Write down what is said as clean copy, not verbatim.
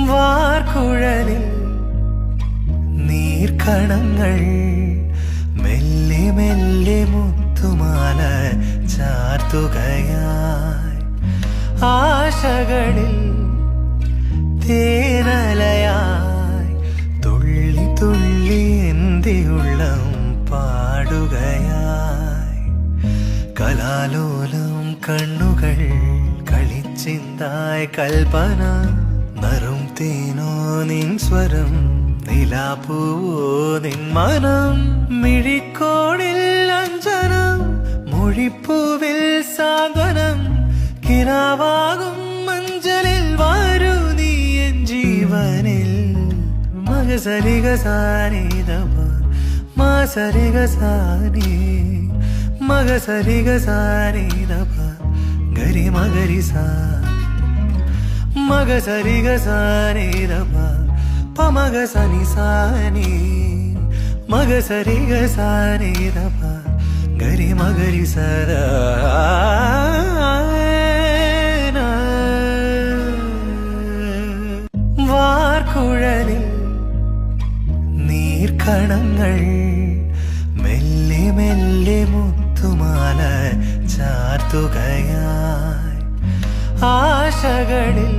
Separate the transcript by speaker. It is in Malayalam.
Speaker 1: വാർക്കുഴലിൽ നീർക്കണങ്ങൾ മെല്ലെ മെല്ലെ മുത്തുമാല ചാർത്തുകയായി ആശകളിൽ തേനലയായി തുള്ളി തുള്ളി എൻ്റെ ഉള്ളം പാടുകയായി കലാലോലം കണ്ണുകൾ കളിച്ചിന്തായ് കൽപ്പന നറും തേനോ നിൻ സ്വരം നിലാപ്പൂവോ നിൻ മനം മിഴിക്കോണിൽ അഞ്ജനം മൊഴിപ്പൂവിൽ സാന്ത്വനം കിനാവാകും മഞ്ചലിൽ വാരു നീ എൻ ജീവനിൽ മഗസരിക സാനിതപ മാസരിക സാനി മഗസരിക സാനിതപ ഗരി മഗരി സാ മഗസരിക സാനിതപ പമഗ സനി സാനി മഗസരിക സാനിതപ ഗരി മഗരി സദാ വാർക്കുഴലിൽ നീർക്കണങ്ങൾ മെല്ലെ മെല്ലെ മുത്തുമാല ചാർത്തുകയായി ആശകളിൽ